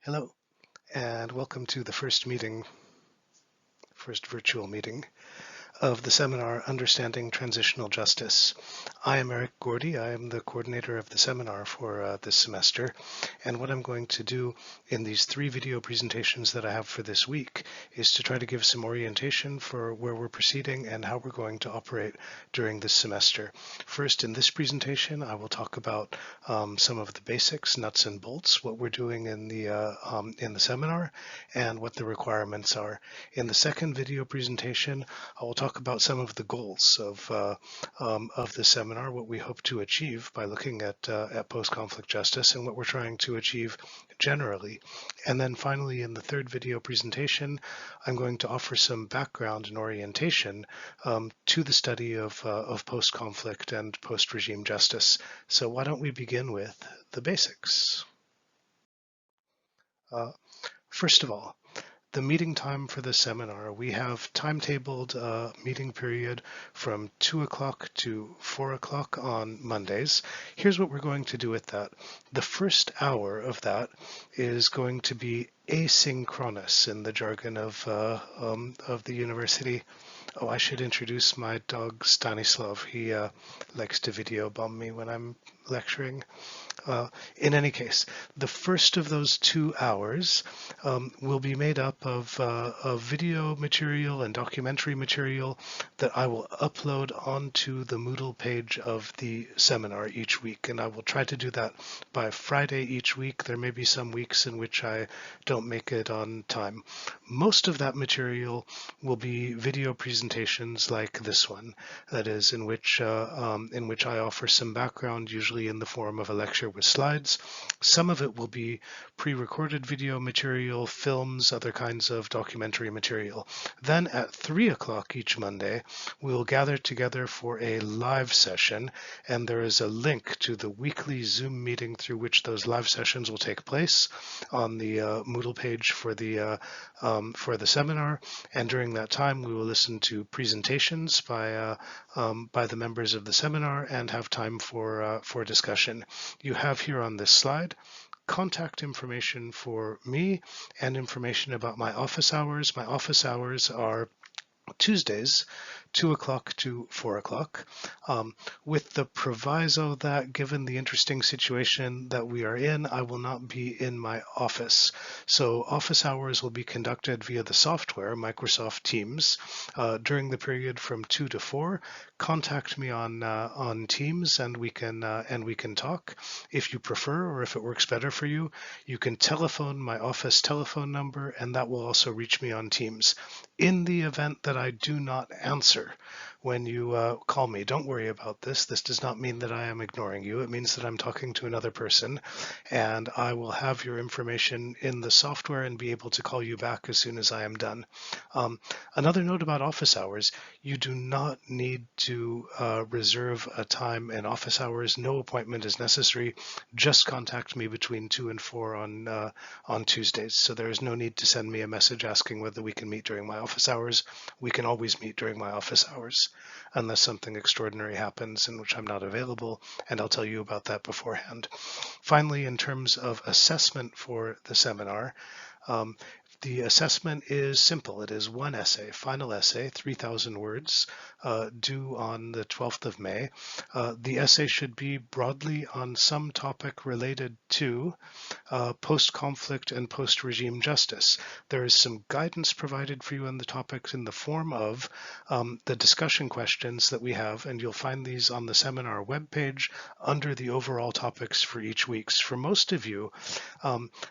Hello, and welcome to the first virtual meeting of the seminar Understanding Transitional Justice. I am Eric Gordy. I am the coordinator of the seminar for this semester, and what I'm going to do in these 3 video presentations that I have for this week is to try to give some orientation for where we're proceeding and how we're going to operate during this semester. First, in this presentation, I will talk about some of the basics, nuts and bolts, what we're doing in the seminar, and what the requirements are. In the second video presentation, I will talk about some of the goals of the seminar, what we hope to achieve by looking at post-conflict justice and what we're trying to achieve generally. And then finally, in the third video presentation, I'm going to offer some background and orientation to the study of post-conflict and post-regime justice. So why don't we begin with the basics? First of all, the meeting time for the seminar, we have timetabled a meeting period from 2 o'clock to 4 o'clock on Mondays. Here's what we're going to do with that. The first hour of that is going to be asynchronous in the jargon of the university. Oh, I should introduce my dog Stanislav. He likes to video bomb me when I'm lecturing. In any case, the first of those 2 hours will be made up of video material and documentary material that I will upload onto the Moodle page of the seminar each week. And I will try to do that by Friday each week. There may be some weeks in which I don't make it on time. Most of that material will be video presentations like this one, that is, in which I offer some background, usually in the form of a lecture with slides. Some of it will be pre-recorded video material, films, other kinds of documentary material. Then at 3 o'clock each Monday, we will gather together for a live session, and there is a link to the weekly Zoom meeting through which those live sessions will take place on the Moodle page for the seminar. And during that time, we will listen to presentations by the members of the seminar and have time for discussion. You have here on this slide contact information for me and information about my office hours. My office hours are Tuesdays, 2 o'clock to 4 o'clock, with the proviso that given the interesting situation that we are in, I will not be in my office. So office hours will be conducted via the software, Microsoft Teams, during the period from 2 to 4. Contact me on Teams and we can talk. If you prefer, or if it works better for you, you can telephone my office telephone number, and that will also reach me on Teams. In the event that I do not answer when you call me, don't worry about this. This does not mean that I am ignoring you. It means that I'm talking to another person, and I will have your information in the software and be able to call you back as soon as I am done. Another note about office hours, you do not need to reserve a time in office hours. No appointment is necessary. Just contact me between 2 and 4 on Tuesdays. So there is no need to send me a message asking whether we can meet during my office hours. We can always meet during my office hours, unless something extraordinary happens in which I'm not available, and I'll tell you about that beforehand. Finally, in terms of assessment for the seminar, the assessment is simple. It is one essay, final essay, 3,000 words, due on the 12th of May. The essay should be broadly on some topic related to post-conflict and post-regime justice. There is some guidance provided for you on the topics in the form of the discussion questions that we have, and you'll find these on the seminar webpage under the overall topics for each week. For most of you,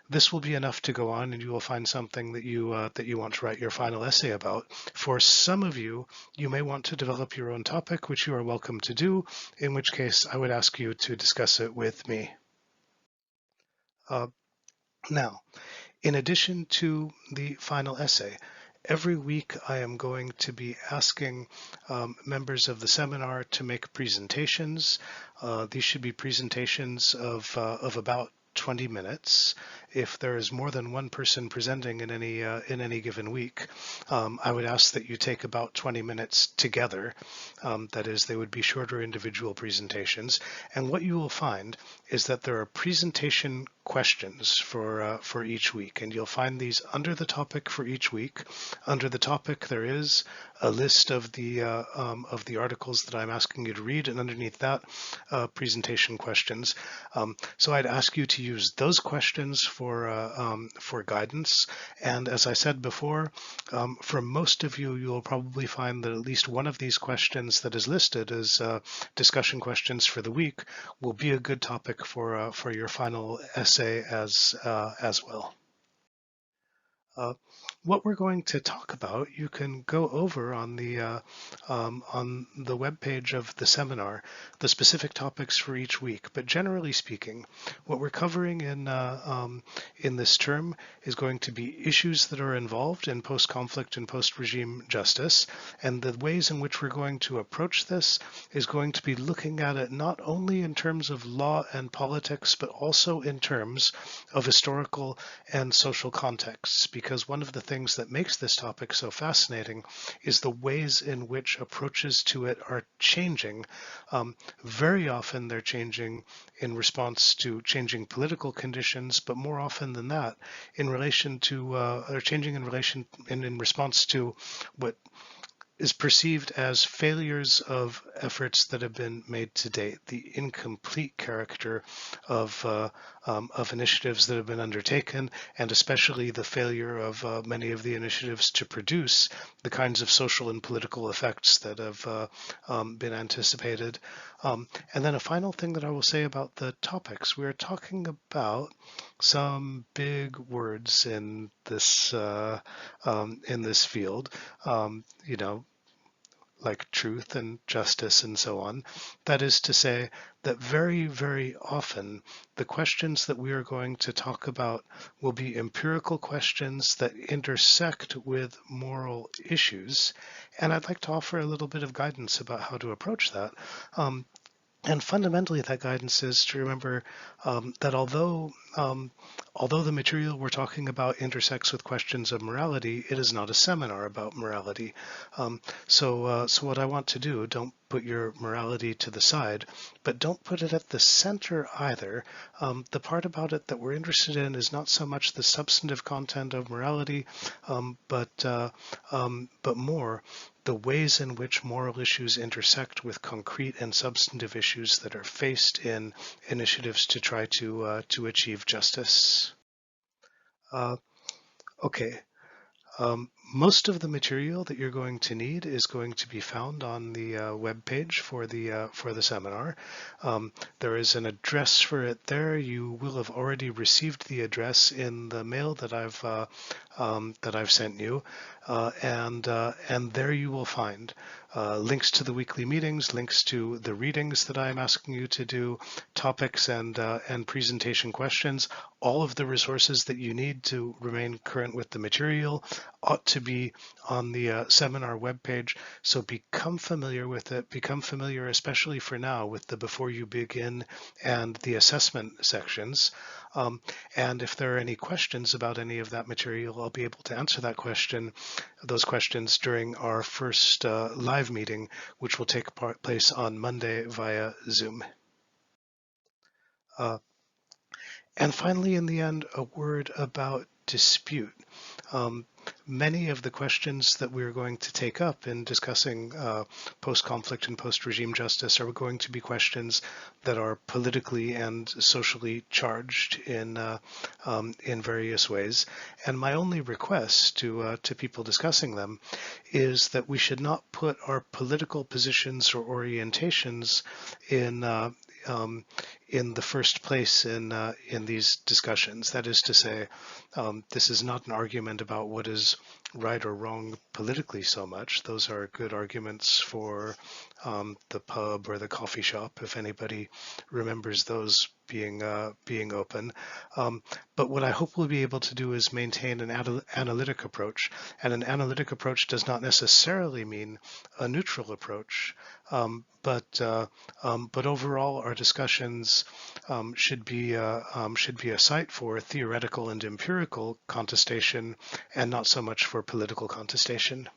this will be enough to go on, and you will find something that you want to write your final essay about. For some of you, you may want to develop your own topic, which you are welcome to do, in which case I would ask you to discuss it with me. Now, in addition to the final essay, every week I am going to be asking members of the seminar to make presentations. These should be presentations of about 20 minutes. if there is more than one person presenting in any given week, I would ask that you take about 20 minutes together. That is, they would be shorter individual presentations. And what you will find is that there are presentation questions for each week, and you'll find these under the topic for each week. Under the topic, there is a list of the articles that I'm asking you to read, and underneath that, presentation questions. So I'd ask you to use those questions for guidance. And as I said before, for most of you, you'll probably find that at least one of these questions that is listed as discussion questions for the week will be a good topic for your final essay as well. What we're going to talk about, you can go over on the web page of the seminar, the specific topics for each week. But generally speaking, what we're covering in this term is going to be issues that are involved in post-conflict and post-regime justice, and the ways in which we're going to approach this is going to be looking at it not only in terms of law and politics, but also in terms of historical and social contexts. Because one of the things that makes this topic so fascinating is the ways in which approaches to it are changing. Very often they're changing in response to changing political conditions, but more often than that, in relation to, or changing in response to what is perceived as failures of efforts that have been made to date, the incomplete character of initiatives that have been undertaken, and especially the failure of many of the initiatives to produce the kinds of social and political effects that have been anticipated. And then a final thing that I will say about the topics. We're talking about some big words in this field, like truth and justice and so on. That is to say that very, very often the questions that we are going to talk about will be empirical questions that intersect with moral issues. And I'd like to offer a little bit of guidance about how to approach that. And fundamentally, that guidance is to remember that although the material we're talking about intersects with questions of morality, it is not a seminar about morality. So what I want to do, don't put your morality to the side, but don't put it at the center either. The part about it that we're interested in is not so much the substantive content of morality, but more the ways in which moral issues intersect with concrete and substantive issues that are faced in initiatives to try to achieve justice. Okay. Most of the material that you're going to need is going to be found on the web page for the seminar. There is an address for it there. You will have already received the address in the mail that I've sent you, and there you will find links to the weekly meetings, links to the readings that I'm asking you to do, topics and presentation questions. All of the resources that you need to remain current with the material ought to be on the seminar webpage. So become familiar with it. Become familiar, especially for now, with the before you begin and the assessment sections. And if there are any questions about any of that material, I'll be able to answer those questions during our first live meeting, which will take place on Monday via Zoom. And finally, in the end, a word about dispute. Many of the questions that we're going to take up in discussing post-conflict and post-regime justice are going to be questions that are politically and socially charged in various ways. And my only request to people discussing them is that we should not put our political positions or orientations in the first place in these discussions. That is to say, this is not an argument about what is right or wrong politically so much. Those are good arguments for the pub or the coffee shop, if anybody remembers those being open. But what I hope we'll be able to do is maintain an analytic approach. And an analytic approach does not necessarily mean a neutral approach. But overall, our discussions campus should be a site for theoretical and empirical contestation, and not so much for political contestation.